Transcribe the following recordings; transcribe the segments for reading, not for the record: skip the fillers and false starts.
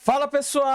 Fala pessoal,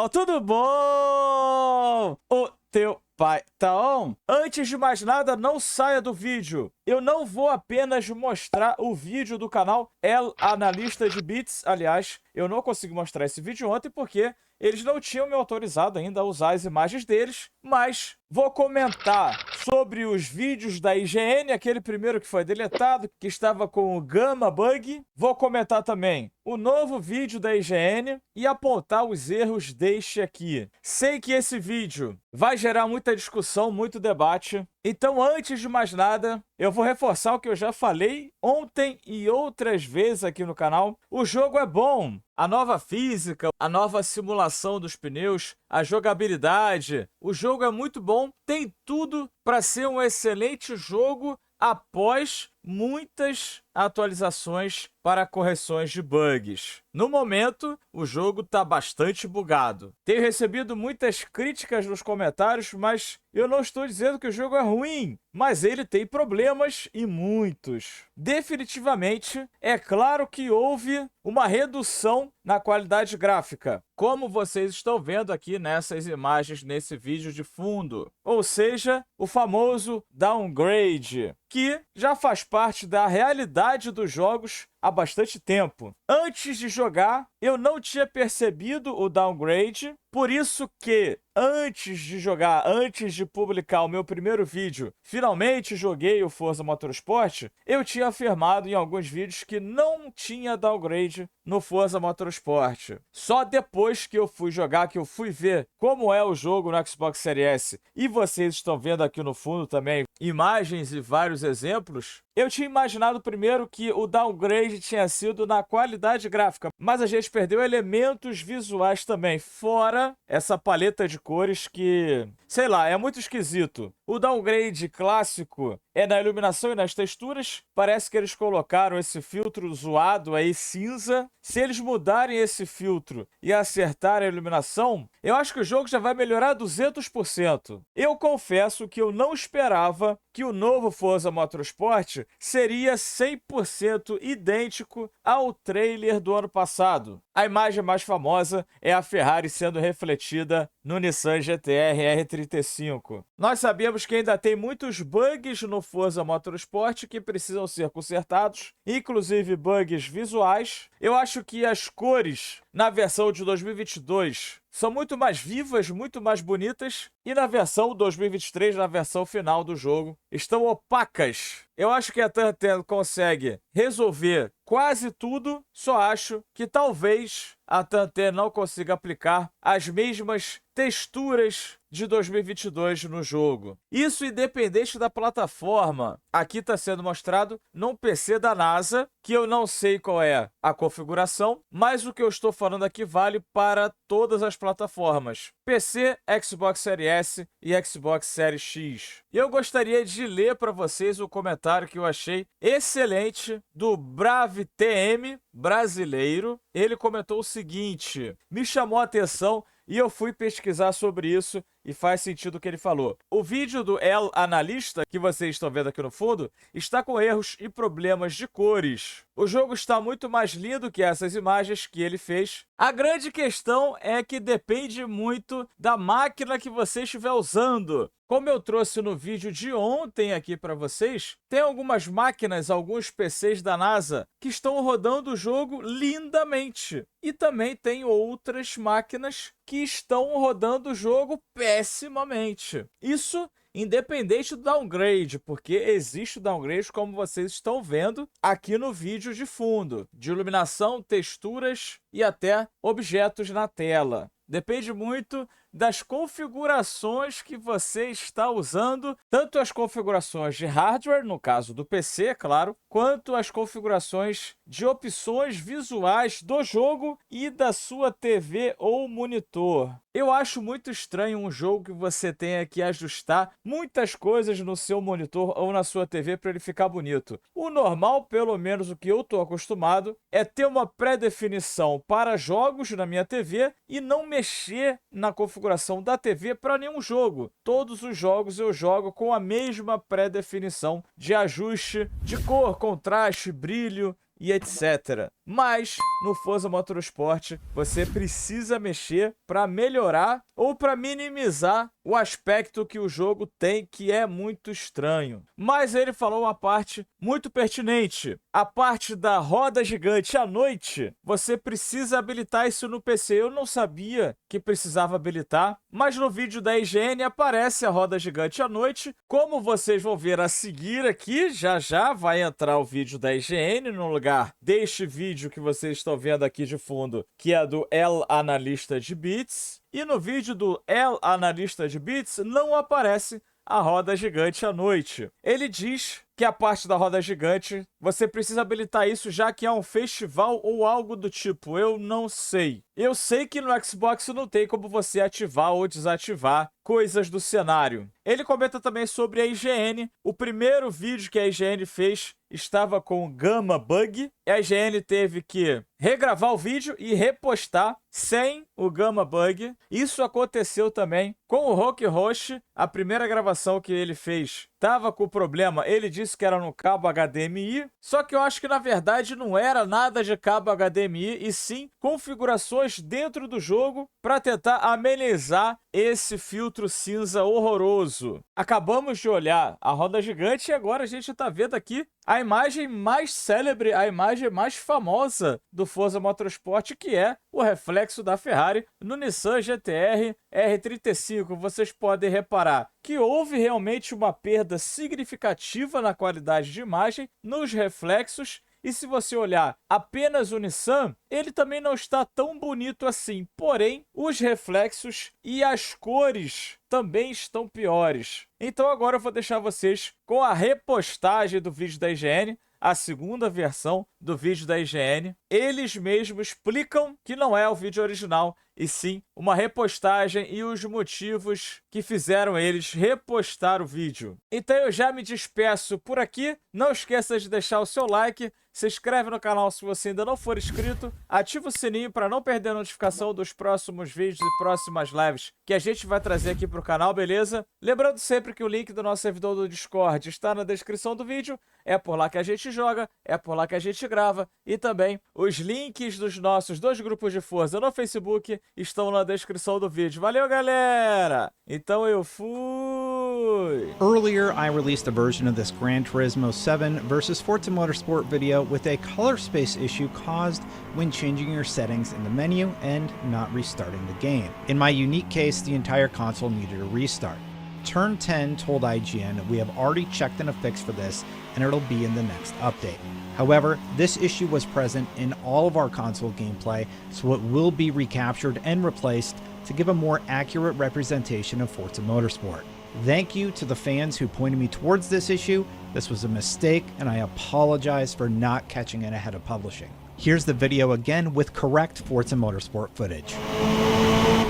tudo bom? O teu pai tá on? Antes de mais nada, não saia do vídeo. Eu não vou apenas mostrar o vídeo do canal El Analista de Bits. Aliás, eu não consegui mostrar esse vídeo ontem porque eles não tinham me autorizado ainda a usar as imagens deles, mas vou comentar sobre os vídeos da IGN, aquele primeiro que foi deletado, que estava com o Gamma Bug. Vou comentar também o novo vídeo da IGN e apontar os erros deste aqui. Sei que esse vídeo vai gerar muita discussão, muito debate. Então, antes de mais nada, eu vou reforçar o que eu já falei ontem e outras vezes aqui no canal. O jogo é bom. A nova física, a nova simulação dos pneus, a jogabilidade. O jogo é muito bom. Tem tudo para ser um excelente jogo após muitas atualizações para correções de bugs. No momento, o jogo está bastante bugado. Tenho recebido muitas críticas nos comentários, mas eu não estou dizendo que o jogo é ruim, mas ele tem problemas e muitos. Definitivamente, é claro que houve uma redução na qualidade gráfica, como vocês estão vendo aqui nessas imagens nesse vídeo de fundo. Ou seja, o famoso downgrade, que já faz parte da realidade dos jogos há bastante tempo. Antes de jogar, eu não tinha percebido o downgrade, por isso que antes de jogar, antes de publicar o meu primeiro vídeo, finalmente joguei o Forza Motorsport, eu tinha afirmado em alguns vídeos que não tinha downgrade no Forza Motorsport. Só depois que eu fui jogar, que eu fui ver como é o jogo no Xbox Series S, e vocês estão vendo aqui no fundo também imagens e vários exemplos, eu tinha imaginado primeiro que o downgrade tinha sido na qualidade gráfica, mas a gente perdeu elementos visuais também, fora essa paleta de cores que, sei lá, é muito esquisito. O downgrade clássico é na iluminação e nas texturas. Parece que eles colocaram esse filtro zoado aí, cinza. Se eles mudarem esse filtro e acertarem a iluminação, eu acho que o jogo já vai melhorar 200%. Eu confesso que eu não esperava que o novo Forza Motorsport seria 100% idêntico ao trailer do ano passado. A imagem mais famosa é a Ferrari sendo refletida no Nissan GT-R R35. Nós sabemos que ainda tem muitos bugs no Forza Motorsport que precisam ser consertados, inclusive bugs visuais. Eu acho que as cores na versão de 2022 são muito mais vivas, muito mais bonitas, e na versão 2023, na versão final do jogo, estão opacas. Eu acho que a Turn-10 consegue resolver quase tudo, só acho que talvez a Turn-10 não consiga aplicar as mesmas texturas de 2022 no jogo. Isso independente da plataforma. Aqui está sendo mostrado num PC da NASA, que eu não sei qual é a configuração, mas o que eu estou falando aqui vale para todas as plataformas: PC, Xbox Series S e Xbox Series X. E eu gostaria de ler para vocês o comentário que eu achei excelente do BravTM brasileiro. Ele comentou o seguinte: me chamou a atenção e eu fui pesquisar sobre isso e faz sentido o que ele falou. O vídeo do El Analista, que vocês estão vendo aqui no fundo, está com erros e problemas de cores. O jogo está muito mais lindo que essas imagens que ele fez. A grande questão é que depende muito da máquina que você estiver usando. Como eu trouxe no vídeo de ontem aqui para vocês, tem algumas máquinas, alguns PCs da NASA que estão rodando o jogo lindamente. E também tem outras máquinas que estão rodando o jogo pessimamente. Isso independente do downgrade, porque existe o downgrade, como vocês estão vendo aqui no vídeo de fundo, de iluminação, texturas e até objetos na tela. Depende muito das configurações que você está usando, tanto as configurações de hardware, no caso do PC, claro, quanto as configurações de opções visuais do jogo e da sua TV ou monitor. Eu acho muito estranho um jogo que você tenha que ajustar muitas coisas no seu monitor ou na sua TV para ele ficar bonito. O normal, pelo menos o que eu estou acostumado, é ter uma pré-definição para jogos na minha TV e não mexer na configuração da TV para nenhum jogo. Todos os jogos eu jogo com a mesma pré-definição de ajuste de cor, contraste, brilho, e etc. Mas no Forza Motorsport você precisa mexer para melhorar ou para minimizar o aspecto que o jogo tem, que é muito estranho. Mas ele falou uma parte muito pertinente. A parte da roda gigante à noite, você precisa habilitar isso no PC. Eu não sabia que precisava habilitar, mas no vídeo da IGN aparece a roda gigante à noite. Como vocês vão ver a seguir aqui, já já vai entrar o vídeo da IGN no lugar deste vídeo que vocês estão vendo aqui de fundo, que é do El Analista de Bits. E no vídeo do El Analista de Bits não aparece a roda gigante à noite. Ele diz que a parte da roda gigante, você precisa habilitar isso já que é um festival ou algo do tipo, eu não sei. Eu sei que no Xbox não tem como você ativar ou desativar coisas do cenário. Ele comenta também sobre a IGN. O primeiro vídeo que a IGN fez estava com Gamma Bug. E a IGN teve que regravar o vídeo e repostar sem o Gamma Bug. Isso aconteceu também com o Rock Roche. A primeira gravação que ele fez estava com problema. Ele disse que era no cabo HDMI. Só que eu acho que na verdade não era nada de cabo HDMI, e sim configurações dentro do jogo para tentar amenizar esse filtro cinza horroroso. Acabamos de olhar a roda gigante e agora a gente está vendo aqui a imagem mais célebre, a imagem mais famosa do Forza Motorsport, que é o reflexo da Ferrari no Nissan GT-R R35. Vocês podem reparar que houve realmente uma perda significativa na qualidade de imagem nos reflexos. E se você olhar apenas o Nissan, ele também não está tão bonito assim. Porém, os reflexos e as cores também estão piores. Então agora eu vou deixar vocês com a repostagem do vídeo da IGN, a segunda versão do vídeo da IGN. Eles mesmos explicam que não é o vídeo original, e sim uma repostagem e os motivos que fizeram eles repostar o vídeo. Então eu já me despeço por aqui. Não esqueça de deixar o seu like, se inscreve no canal se você ainda não for inscrito, ativa o sininho para não perder a notificação dos próximos vídeos e próximas lives que a gente vai trazer aqui para o canal, beleza? Lembrando sempre que o link do nosso servidor do Discord está na descrição do vídeo. É por lá que a gente joga, é por lá que a gente grava, e também os links dos nossos 2 grupos de Forza no Facebook estão na descrição do vídeo. Valeu, galera! Então eu fui! Earlier, I released a version of this Gran Turismo 7 versus Forza Motorsport video with a color space issue caused when changing your settings in the menu and not restarting the game. In my unique case, the entire console needed a restart. Turn 10 told IGN we have already checked in a fix for this and it'll be in the next update. However, this issue was present in all of our console gameplay, so it will be recaptured and replaced to give a more accurate representation of Forza Motorsport. Thank you to the fans who pointed me towards this issue. This was a mistake, and I apologize for not catching it ahead of publishing. Here's the video again with correct Forza Motorsport footage.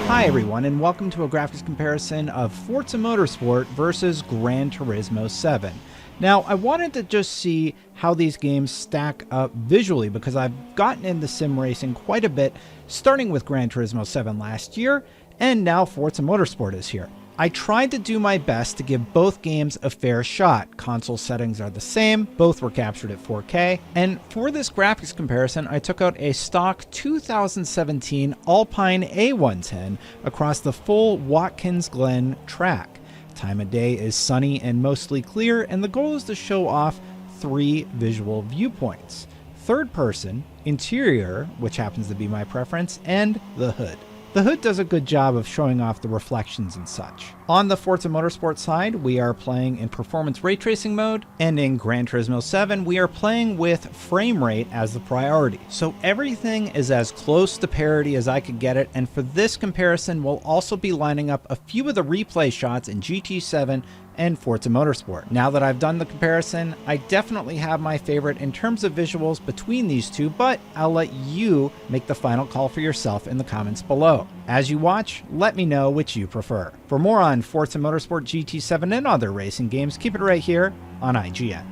Hi everyone, and welcome to a graphics comparison of Forza Motorsport versus Gran Turismo 7. Now, I wanted to just see how these games stack up visually because I've gotten into sim racing quite a bit, starting with Gran Turismo 7 last year, and now Forza Motorsport is here. I tried to do my best to give both games a fair shot. Console settings are the same, both were captured at 4K, and for this graphics comparison, I took out a stock 2017 Alpine A110 across the full Watkins Glen track. Time of day is sunny and mostly clear, and the goal is to show off 3 visual viewpoints: third person, interior, which happens to be my preference, and the hood. The hood does a good job of showing off the reflections and such. On the Forza Motorsport side, we are playing in performance ray tracing mode, and in Gran Turismo 7, we are playing with frame rate as the priority. So everything is as close to parity as I could get it, and for this comparison, we'll also be lining up a few of the replay shots in GT7 and Forza Motorsport. Now that I've done the comparison, I definitely have my favorite in terms of visuals between these two, but I'll let you make the final call for yourself in the comments below. As you watch, let me know which you prefer. For more on Forza Motorsport GT7 and other racing games, keep it right here on IGN.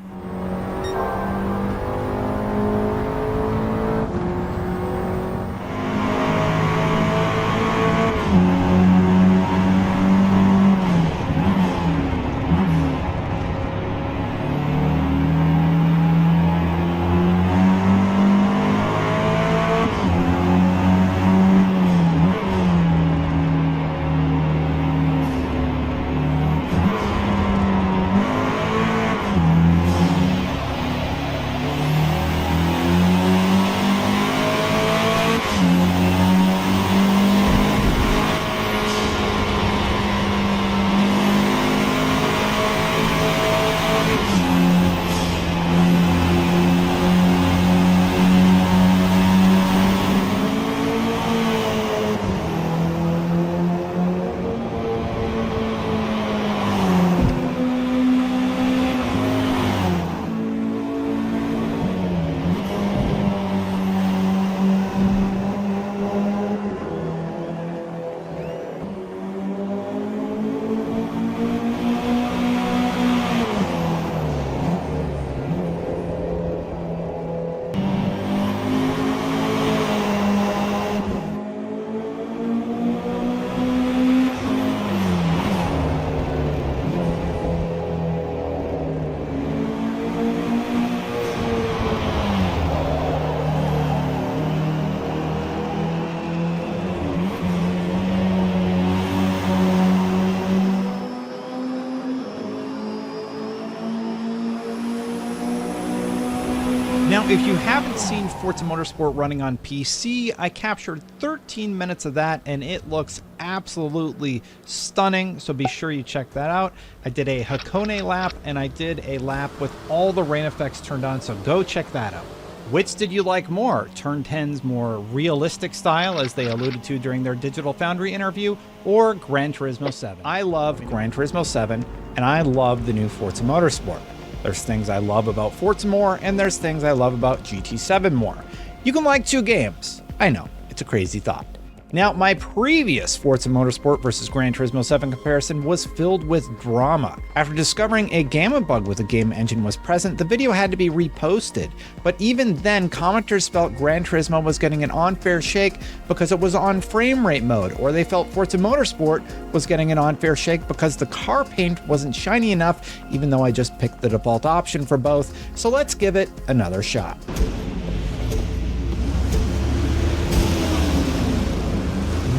Now, if you haven't seen Forza Motorsport running on PC, I captured 13 minutes of that, and it looks absolutely stunning, so be sure you check that out. I did a Hakone lap, and I did a lap with all the rain effects turned on, so go check that out. Which did you like more? Turn 10's more realistic style, as they alluded to during their Digital Foundry interview, or Gran Turismo 7? I love Gran Turismo 7, and I love the new Forza Motorsport. There's things I love about Forza more, and there's things I love about GT7 more. You can like two games. I know, it's a crazy thought. Now, my previous Forza Motorsport versus Gran Turismo 7 comparison was filled with drama. After discovering a gamma bug with the game engine was present, the video had to be reposted. But even then, commenters felt Gran Turismo was getting an unfair shake because it was on frame rate mode, or they felt Forza Motorsport was getting an unfair shake because the car paint wasn't shiny enough, even though I just picked the default option for both. So let's give it another shot.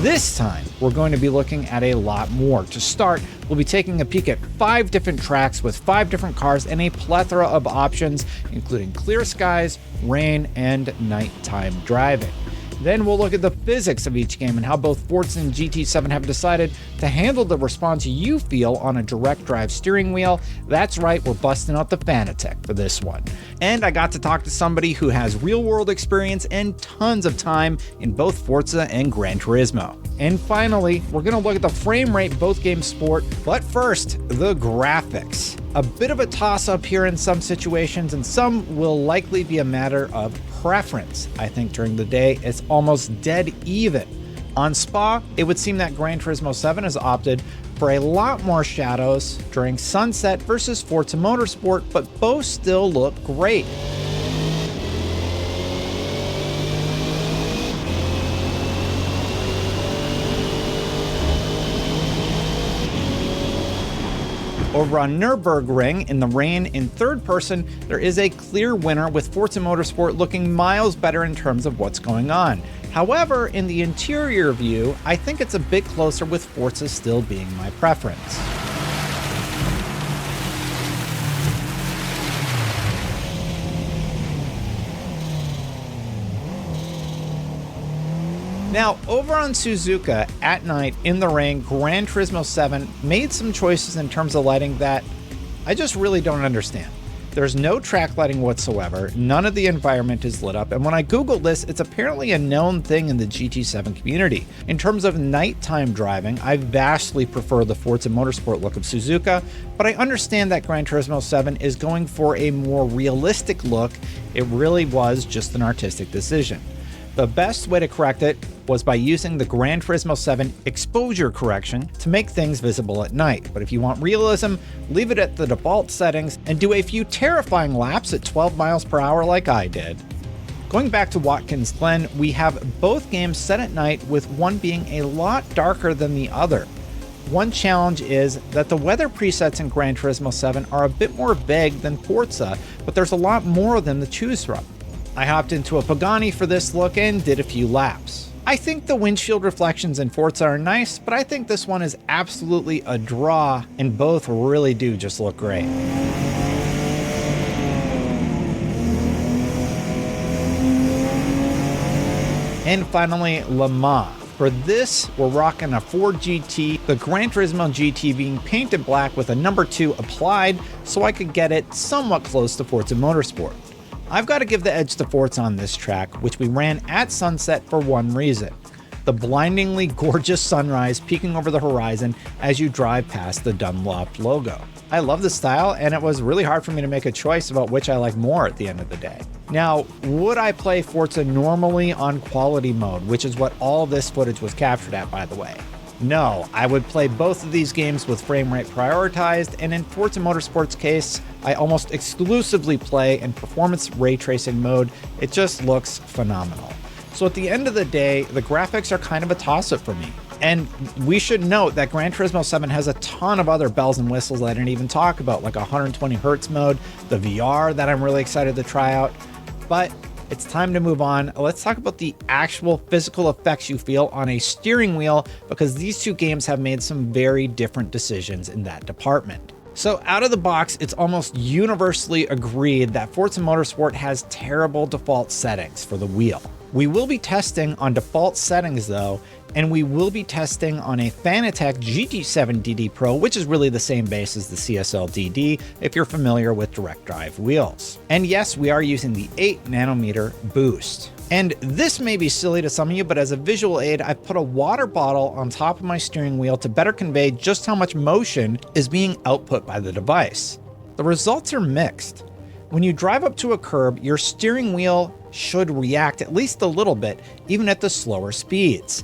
This time, we're going to be looking at a lot more. To start, we'll be taking a peek at 5 different tracks with 5 different cars and a plethora of options, including clear skies, rain, and nighttime driving. Then we'll look at the physics of each game and how both Forza and GT7 have decided to handle the response you feel on a direct drive steering wheel. That's right, we're busting out the Fanatec for this one. And I got to talk to somebody who has real-world experience and tons of time in both Forza and Gran Turismo. And finally, we're going to look at the frame rate both games sport, but first, the graphics. A bit of a toss-up here in some situations, and some will likely be a matter of preference. I think during the day, it's almost dead even. On Spa, it would seem that Gran Turismo 7 has opted for a lot more shadows during sunset versus Forza Motorsport, but both still look great. Over on Nürburgring in the rain in third person, there is a clear winner with Forza Motorsport looking miles better in terms of what's going on. However, in the interior view, I think it's a bit closer with Forza still being my preference. Now, over on Suzuka, at night, in the rain, Gran Turismo 7 made some choices in terms of lighting that I just really don't understand. There's no track lighting whatsoever, none of the environment is lit up, and when I googled this, it's apparently a known thing in the GT7 community. In terms of nighttime driving, I vastly prefer the Forza Motorsport look of Suzuka, but I understand that Gran Turismo 7 is going for a more realistic look. It really was just an artistic decision. The best way to correct it was by using the Gran Turismo 7 exposure correction to make things visible at night. But if you want realism, leave it at the default settings and do a few terrifying laps at 12 miles per hour like I did. Going back to Watkins Glen, we have both games set at night, with one being a lot darker than the other. One challenge is that the weather presets in Gran Turismo 7 are a bit more vague than Forza, but there's a lot more of them to choose from. I hopped into a Pagani for this look and did a few laps. I think the windshield reflections in Forza are nice, but I think this one is absolutely a draw, and both really do just look great. And finally, Le Mans. For this, we're rocking a Ford GT, the Gran Turismo GT being painted black with a number 2 applied so I could get it somewhat close to Forza Motorsport. I've got to give the edge to Forza on this track, which we ran at sunset for one reason: the blindingly gorgeous sunrise peeking over the horizon as you drive past the Dunlop logo. I love the style, and it was really hard for me to make a choice about which I like more at the end of the day. Now, would I play Forza normally on quality mode, which is what all this footage was captured at, by the way? No, I would play both of these games with frame rate prioritized, and in Forza Motorsport's case, I almost exclusively play in performance ray tracing mode. It just looks phenomenal. So at the end of the day, the graphics are kind of a toss-up for me. And we should note that Gran Turismo 7 has a ton of other bells and whistles that I didn't even talk about, like 120 Hz mode, the VR that I'm really excited to try out. But it's time to move on. Let's talk about the actual physical effects you feel on a steering wheel, because these two games have made some very different decisions in that department. So out of the box, it's almost universally agreed that Forza Motorsport has terrible default settings for the wheel. We will be testing on default settings though, and we will be testing on a Fanatec GT7 DD Pro, which is really the same base as the CSL DD if you're familiar with direct drive wheels. And yes, we are using the 8 nanometer boost. And this may be silly to some of you, but as a visual aid, I've put a water bottle on top of my steering wheel to better convey just how much motion is being output by the device. The results are mixed. When you drive up to a curb, your steering wheel should react at least a little bit, even at the slower speeds.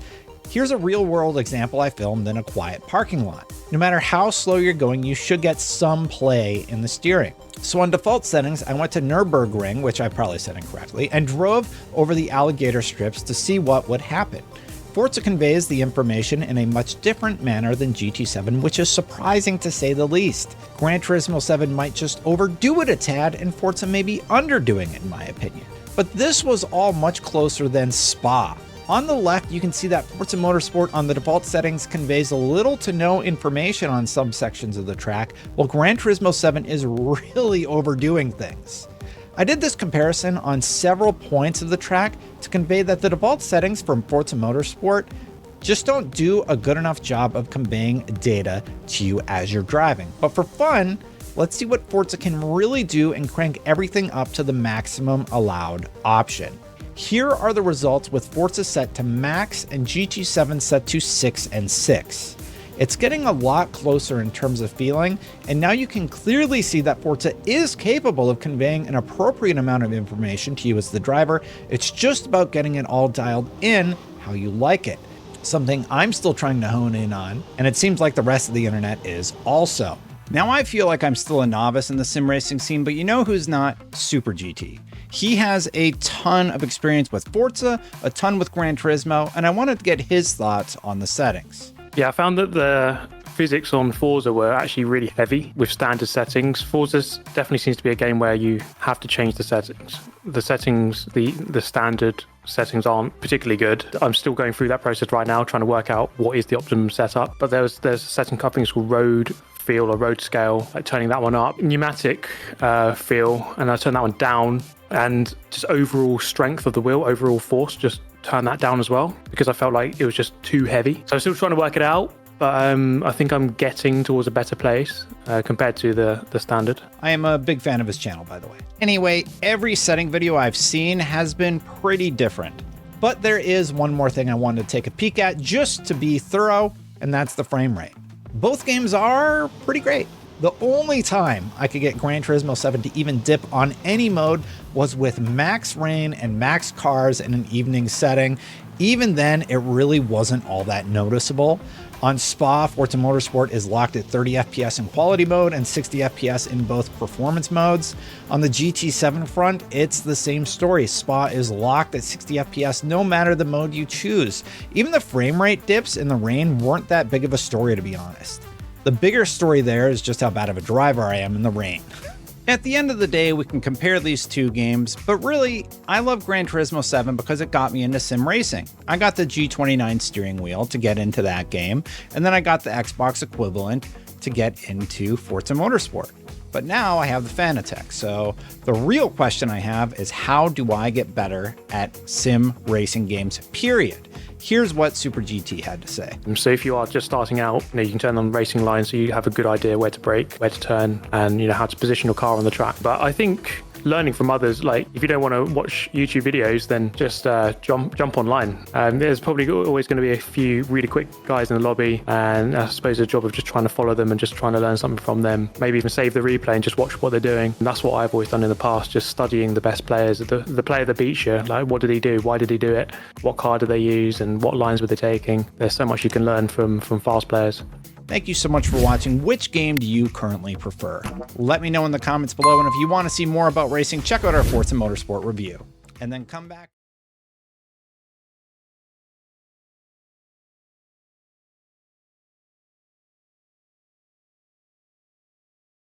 Here's a real-world example I filmed in a quiet parking lot. No matter how slow you're going, you should get some play in the steering. So on default settings, I went to Nürburgring, which I probably said incorrectly, and drove over the alligator strips to see what would happen. Forza conveys the information in a much different manner than GT7, which is surprising to say the least. Gran Turismo 7 might just overdo it a tad, and Forza may be underdoing it in my opinion. But this was all much closer than Spa. On the left, you can see that Forza Motorsport on the default settings conveys little to no information on some sections of the track, while Gran Turismo 7 is really overdoing things. I did this comparison on several points of the track to convey that the default settings from Forza Motorsport just don't do a good enough job of conveying data to you as you're driving. But for fun, let's see what Forza can really do and crank everything up to the maximum allowed option. Here are the results with Forza set to max and GT7 set to 6 and 6. It's getting a lot closer in terms of feeling, and now you can clearly see that Forza is capable of conveying an appropriate amount of information to you as the driver. It's just about getting it all dialed in how you like it. Something I'm still trying to hone in on, and it seems like the rest of the internet is also. Now I feel like I'm still a novice in the sim racing scene, but you know who's not? Super GT. He has a ton of experience with Forza, a ton with Gran Turismo, and I wanted to get his thoughts on the settings. Yeah, I found that the physics on Forza were actually really heavy with standard settings. Forza definitely seems to be a game where you have to change the settings. The standard settings aren't particularly good. I'm still going through that process right now, trying to work out what is the optimum setup. But there's a setting, I think it's called road feel or road scale, like turning that one up. Pneumatic feel, and I turn that one down. And just overall strength of the wheel, overall force, just turn that down as well, because I felt like it was just too heavy. So I'm still trying to work it out, but I think I'm getting towards a better place compared to the standard. I am a big fan of his channel, by the way. Anyway, every setting video I've seen has been pretty different. But there is one more thing I wanted to take a peek at just to be thorough, and that's the frame rate. Both games are pretty great. The only time I could get Gran Turismo 7 to even dip on any mode was with max rain and max cars in an evening setting. Even then, it really wasn't all that noticeable. On Spa, Forza Motorsport is locked at 30 FPS in quality mode and 60 FPS in both performance modes. On the GT7 front, it's the same story. Spa is locked at 60 FPS no matter the mode you choose. Even the frame rate dips in the rain weren't that big of a story, to be honest. The bigger story there is just how bad of a driver I am in the rain. At the end of the day, we can compare these two games, but really, I love Gran Turismo 7 because it got me into sim racing. I got the G29 steering wheel to get into that game, and then I got the Xbox equivalent to get into Forza Motorsport. But now I have the Fanatec, so the real question I have is how do I get better at sim racing games, period? Here's what Super GT had to say. So if you are just starting out, you can turn on racing lines so you have a good idea where to brake, where to turn, and how to position your car on the track. But I think learning from others, like if you don't want to watch YouTube videos, then just jump online. There's probably always going to be a few really quick guys in the lobby, and I suppose the job of just trying to follow them and just trying to learn something from them. Maybe even save the replay and just watch what they're doing. And that's what I've always done in the past, just studying the best players, the player that beats you. Like, what did he do? Why did he do it? What car did they use? And what lines were they taking? There's so much you can learn from fast players. Thank you so much for watching. Which game do you currently prefer? Let me know in the comments below, and if you want to see more about racing, check out our Forza Motorsport review. And then come back.